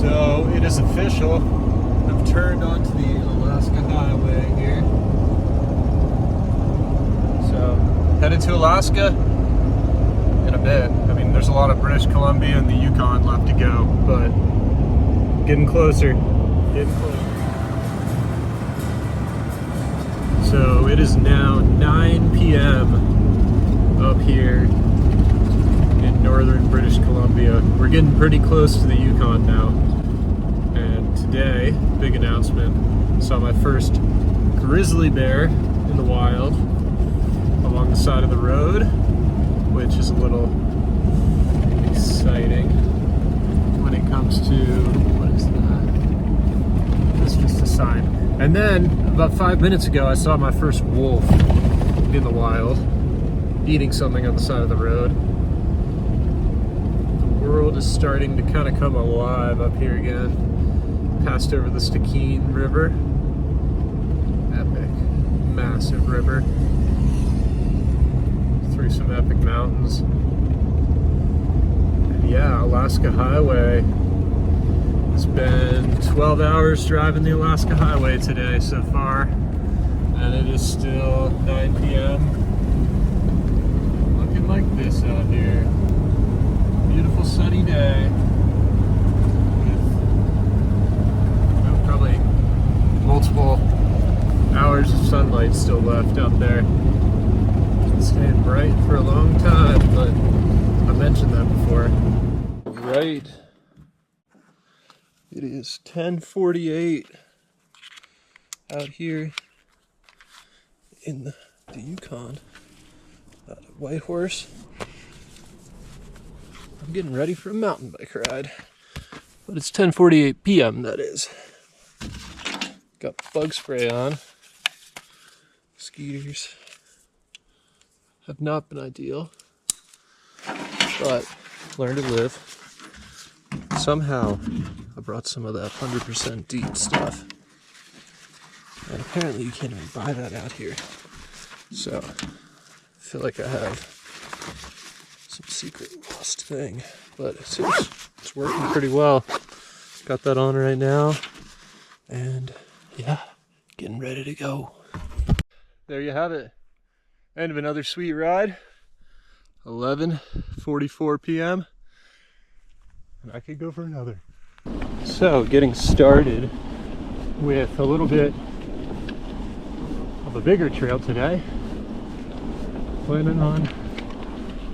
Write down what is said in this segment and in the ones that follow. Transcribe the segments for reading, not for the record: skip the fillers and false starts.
So it is official. I've turned onto the Alaska Highway here. So headed to Alaska in a bit. I mean, there's a lot of British Columbia and the Yukon left to go, but getting closer. Getting closer. So it is now 9 p.m. up here in northern British Columbia. We're getting pretty close to the Yukon now. And today, big announcement, saw my first grizzly bear in the wild along the side of the road, which is a little exciting when it comes to, what is that? That's just a sign. And then, about 5 minutes ago, I saw my first wolf in the wild, eating something on the side of the road. The world is starting to kind of come alive up here again. Passed over the Stikine River. Epic, massive river. Through some epic mountains. And yeah, Alaska Highway. It's been 12 hours driving the Alaska Highway today so far, and it is still 9 p.m. Looking like this out here. Beautiful sunny day with probably multiple hours of sunlight still left out there. It's staying bright for a long time, but I mentioned that before. Right. It is 10:48 out here in the Yukon at Whitehorse. I'm getting ready for a mountain bike ride, but it's 10:48 p.m. that is. Got bug spray on. Mosquitoes have not been ideal, but learn to live. Somehow I brought some of that 100% DEET stuff, and apparently you can't even buy that out here, so I feel like I have some secret lost thing, but it seems it's working pretty well. Got that on right now, and yeah, getting ready to go. There you have it. End of another sweet ride. 11:44 p.m. and I could go for another. So, getting started with a little bit of a bigger trail today. Planning on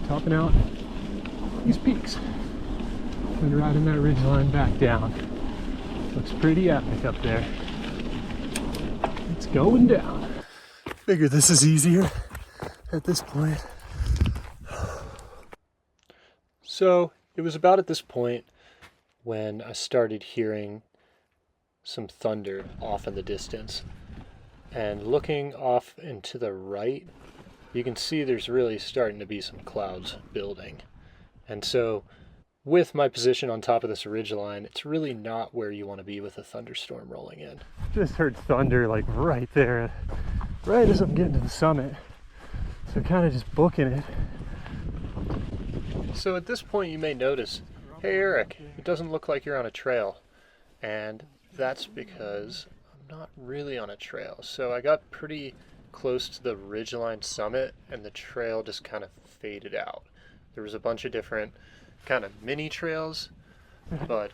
topping out these peaks and riding that ridgeline back down. Looks pretty epic up there. It's going down. Figure this is easier at this point. So, it was about at this point when I started hearing some thunder off in the distance. And looking off and to the right, you can see there's really starting to be some clouds building. And so, with my position on top of this ridgeline, it's really not where you want to be with a thunderstorm rolling in. Just heard thunder like right there, right as I'm getting to the summit. So kind of just booking it. So at this point you may notice, hey Eric, it doesn't look like you're on a trail. And that's because I'm not really on a trail. So I got pretty close to the ridgeline summit and the trail just kind of faded out. There was a bunch of different kind of mini trails, but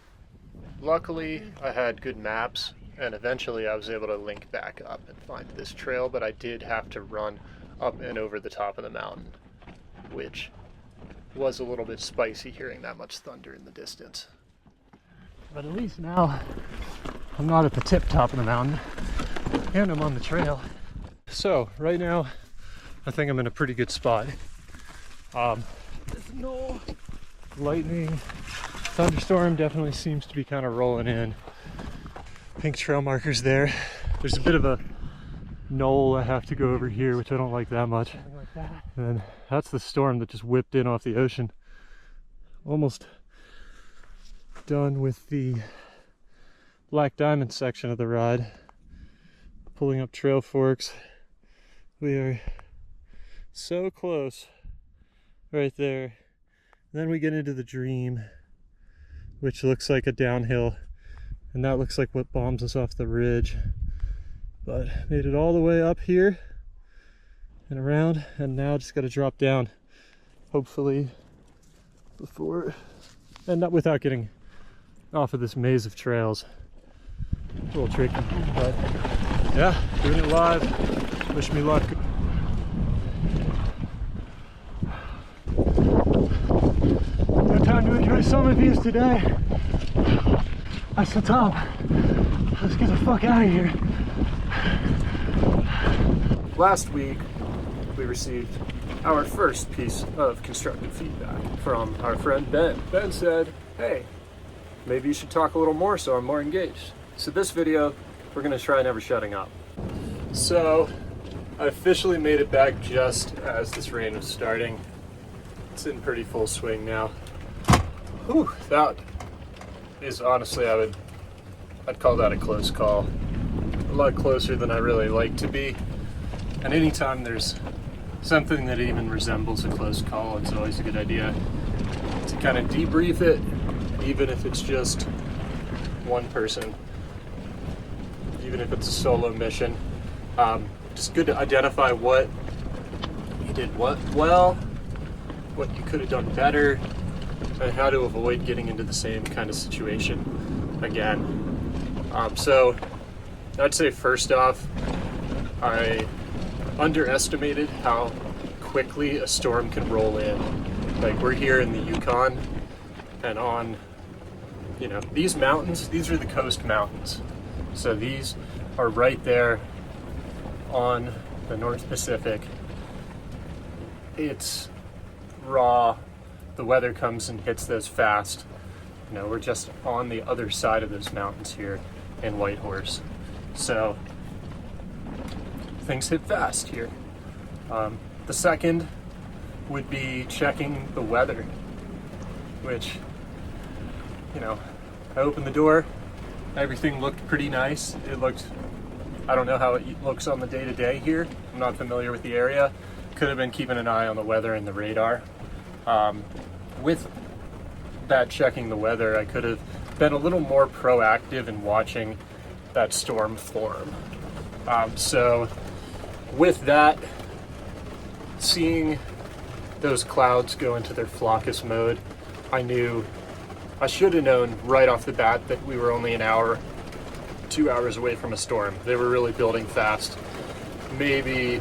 luckily I had good maps and eventually I was able to link back up and find this trail, but I did have to run up and over the top of the mountain, which was a little bit spicy hearing that much thunder in the distance. But at least now I'm not at the tip top of the mountain and I'm on the trail. So right now I think I'm in a pretty good spot. There's no lightning. Thunderstorm definitely seems to be kind of rolling in. Pink trail markers there. There's a bit of a knoll I have to go over here, which I don't like that much. Like that. And that's the storm that just whipped in off the ocean. Almost done with the Black Diamond section of the ride. Pulling up trail forks. We are so close right there. And then we get into the Dream, which looks like a downhill and that looks like what bombs us off the ridge. But made it all the way up here and around, and now just got to drop down, hopefully before, and not without getting off of this maze of trails. A little tricky, but yeah, doing it live. Wish me luck. No time to enjoy summer views today. That's the top. Let's get the fuck out of here. Last week, we received our first piece of constructive feedback from our friend Ben. Ben said, hey, maybe you should talk a little more so I'm more engaged. So this video, we're gonna try never shutting up. So, I officially made it back just as this rain was starting. It's in pretty full swing now. Whew, that is honestly, I'd call that a close call. A lot closer than I really like to be. And anytime there's something that even resembles a close call, it's always a good idea to kind of debrief it, even if it's just one person, even if it's a solo mission. Just good to identify what you did well, what you could have done better, and how to avoid getting into the same kind of situation again. So I'd say first off, I underestimated how quickly a storm can roll in. Like, we're here in the Yukon, and on, you know, these mountains, these are the coast mountains. So these are right there on the North Pacific. It's raw. The weather comes and hits those fast. You know, we're just on the other side of those mountains here in Whitehorse. So things hit fast here. The second would be checking the weather, which, you know, I opened the door, everything looked pretty nice. It looked, I don't know how it looks on the day-to-day here. I'm not familiar with the area. Could have been keeping an eye on the weather and the radar. With that checking the weather, I could have been a little more proactive in watching that storm form. So with that, seeing those clouds go into their flockus mode, I should have known right off the bat that we were only an hour, 2 hours away from a storm. They were really building fast. Maybe,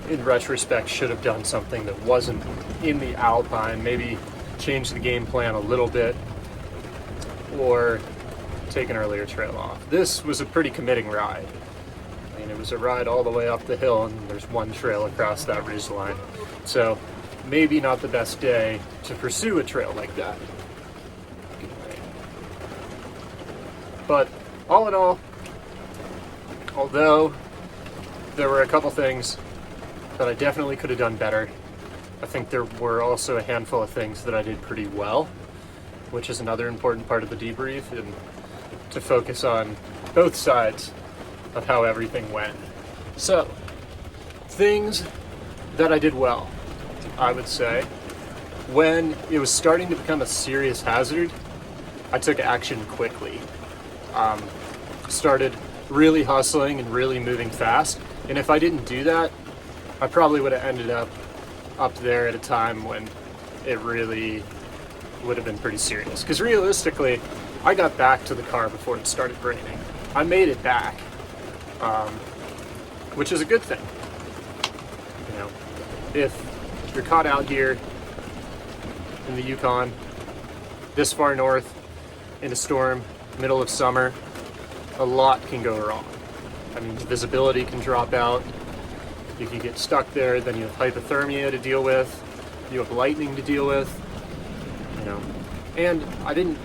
in retrospect, should have done something that wasn't in the alpine, maybe change the game plan a little bit, or take an earlier trail off. This was a pretty committing ride. I mean, it was a ride all the way up the hill, and there's one trail across that ridgeline. So maybe not the best day to pursue a trail like that. But all in all, although there were a couple things that I definitely could have done better, I think there were also a handful of things that I did pretty well, which is another important part of the debrief, and to focus on both sides of how everything went. So, things that I did well, I would say, when it was starting to become a serious hazard, I took action quickly. Started really hustling and really moving fast, and if I didn't do that, I probably would have ended up there at a time when it really would have been pretty serious. Because realistically, I got back to the car before it started raining. I made it back, which is a good thing. You know, if you're caught out here in the Yukon, this far north, in a storm, middle of summer, a lot can go wrong. I mean, visibility can drop out. You can get stuck there, then you have hypothermia to deal with, you have lightning to deal with, you know. And I didn't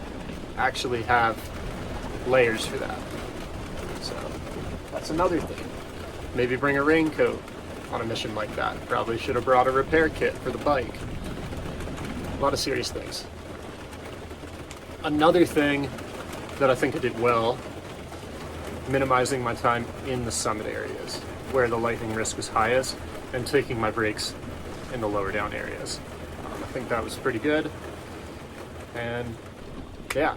actually have layers for that. So that's another thing. Maybe bring a raincoat on a mission like that. Probably should have brought a repair kit for the bike. A lot of serious things. Another thing that I think I did well, minimizing my time in the summit areas where the lightning risk was highest, and taking my breaks in the lower down areas. I think that was pretty good. And yeah,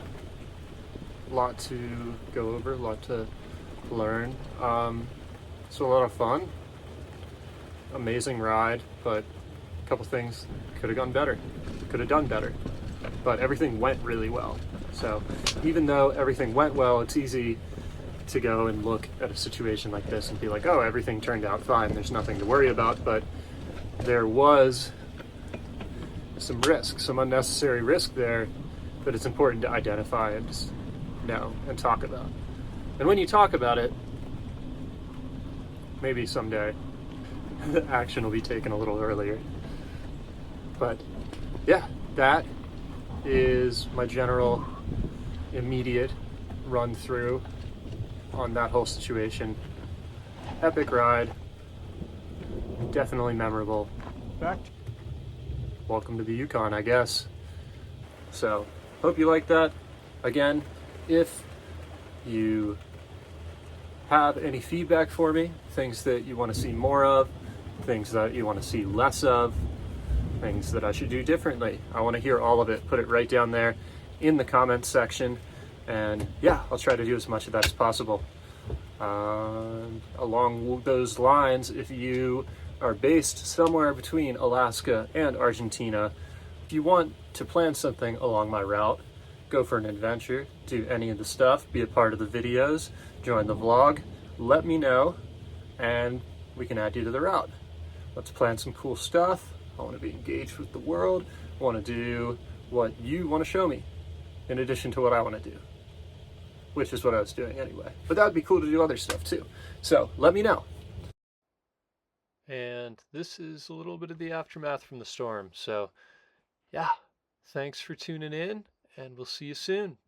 a lot to go over, a lot to learn. So a lot of fun, amazing ride, but a couple things could have gone better, could have done better, but everything went really well. So even though everything went well, it's easy to go and look at a situation like this and be like, oh, everything turned out fine, there's nothing to worry about. But there was some risk, some unnecessary risk there that it's important to identify and just know and talk about. And when you talk about it, maybe someday the action will be taken a little earlier. But yeah, that is my general immediate run through on that whole situation. Epic ride, definitely memorable. Back. Welcome to the Yukon, I guess. So, hope you like that. Again, if you have any feedback for me, things that you want to see more of, things that you want to see less of, things that I should do differently, I want to hear all of it. Put it right down there in the comments section, and yeah, I'll try to do as much of that as possible. Along those lines, if you are based somewhere between Alaska and Argentina, if you want to plan something along my route, go for an adventure, do any of the stuff, be a part of the videos, join the vlog, let me know, and we can add you to the route. Let's plan some cool stuff. I want to be engaged with the world. I want to do what you want to show me, in addition to what I want to do, which is what I was doing anyway. But that would be cool to do other stuff too. So let me know. And this is a little bit of the aftermath from the storm. So yeah, thanks for tuning in, and we'll see you soon.